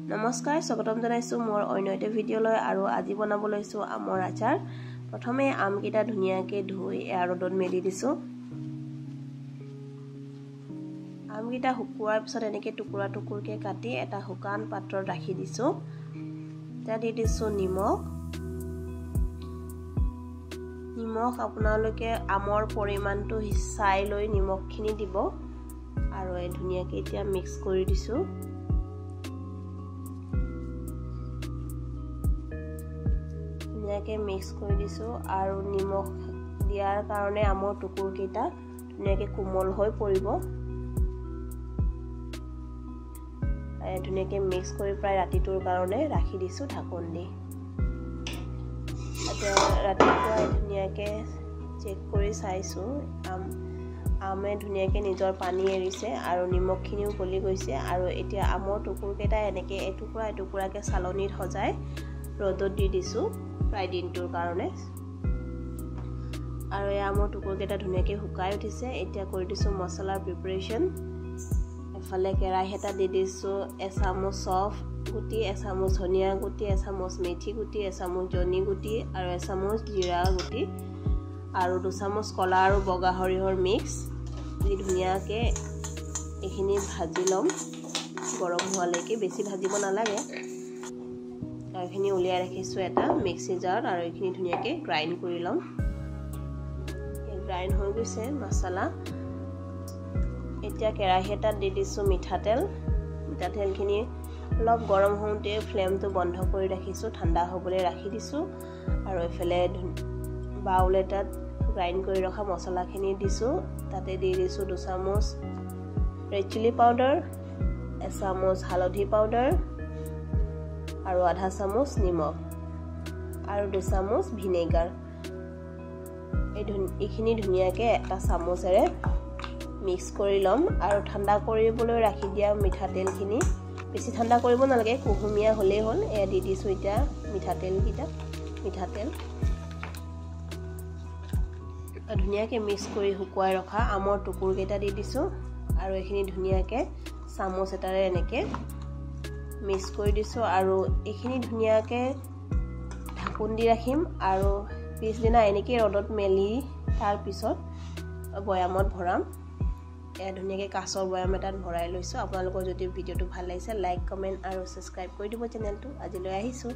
নমস্কাৰ স্বাগতম জনাইছো মোৰ অন্য এটা ভিডিঅলৈ আৰু আজি বনাব লৈছো আমৰ আচাৰ। প্ৰথমে আমকিটা ধুনিয়াকে ধুই ৰ'দত মেলি দিছো। আমকিটা শুকুৱাৰ পিছত এনেকে টুকুৰা টুকুৰকে কাটি এটা শুকান পাত্ৰত ৰাখি দিছো। তাত দি দিছো নিমখ আপোনালোকে আমৰ পৰিমাণটো চাই লৈ নিমখখিনি দিব আৰু এই ধুনিয়াকে এতিয়া মিক্স কৰি দিছো। মিক্স কৰি দিছো আৰু নিমখ দিয়াৰ কাৰণে আমৰ টুকুৰকেইটা ধুনিয়াকে কোমল হৈ পৰিব। ধুনিয়াকে মিক্স কৰি প্ৰায় ৰাতিটোৰ কাৰণে ৰাখি দিছো ঢাকন দি। ৰাতিপুৱা ধুনিয়াকে চেক কৰি চাইছো আমে ধুনিয়াকে নিজৰ পানী এৰিছে আৰু নিমখখিনিও গলি গৈছে আৰু এতিয়া আমৰ টুকুৰকেইটা এনেকে এটুকুৰা এটুকুৰাকে চালনীত সজাই ৰ'দত দি দিছো প্ৰায় দিনটোৰ কাৰণে। আৰু এই আমৰ টুকুৰকেইটা ধুনিয়াকে শুকাই উঠিছে। এতিয়া কৰি দিছো মছলাৰ প্ৰিপাৰেচন। এফালে কেৰাহী এটা দি দিছো এচামুচ চফ গুটি, এচামুচ ধনিয়া গুটি, এচামুচ মেথি গুটি, এচামুচ জনি গুটি আৰু এচামুচ জিৰা গুটি আৰু 2 চামুচ কলা আৰু বগা সৰিয়হৰ মিক্স দি ধুনিয়াকে এইখিনি ভাজি লম গৰম হোৱালৈকে। বেছি ভাজিব নালাগে। এইখিনি উলিয়াই ৰাখিছো এটা মিক্সি জাৰত আৰু এইখিনি ধুনিয়াকে গ্ৰাইন্ড কৰি লম। গ্ৰাইন্ড হৈ গৈছে মছলা। এতিয়া কেৰাহী এটাত দি দিছো মিঠাতেলখিনি অলপ গৰম হওঁতে ফ্লেমটো বন্ধ কৰি ৰাখিছো, ঠাণ্ডা হ'বলৈ ৰাখি দিছো আৰু এফালে বাউল এটাত গ্ৰাইন্ড কৰি ৰখা মছলাখিনি দিছো। তাতে দি দিছো 2 চামুচ ৰেড চিলি পাউডাৰ, 1 চামুচ হালধি পাউডাৰ আৰু আধা চামুচ নিমখ আৰু 2 চামুচ ভিনেগাৰ। এইখিনি ধুনিয়াকে এটা চামুচেৰে মিক্স কৰি লম আৰু ঠাণ্ডা কৰিবলৈ ৰাখি দিয়া মিঠাতেলখিনি বেছি ঠাণ্ডা কৰিব নালাগে, কুহুমীয়া হ'লেই হ'ল। এয়া দি দিছো এতিয়া মিঠাতেল ধুনিয়াকে মিক্স কৰি শুকুৱাই ৰখা আমৰ টুকুৰকেইটা দি দিছো আৰু এইখিনি ধুনিয়াকে চামুচ এটাৰে এনেকে মিক্স কৰি দিছো আৰু এইখিনি ধুনিয়াকে ঢাকন দি ৰাখিম আৰু পিছদিনা এনেকে ৰ'দত মেলি তাৰ পিছত বয়ামত ভৰাম। এয়া ধুনিয়াকে কাঁচৰ বয়াম এটাত ভৰাই লৈছো। আপোনালোকৰ যদি ভিডিঅ'টো ভাল লাগিছে লাইক, কমেন্ট আৰু সাবস্ক্ৰাইব কৰি দিব চেনেলটো। আজিলৈ আহিছো।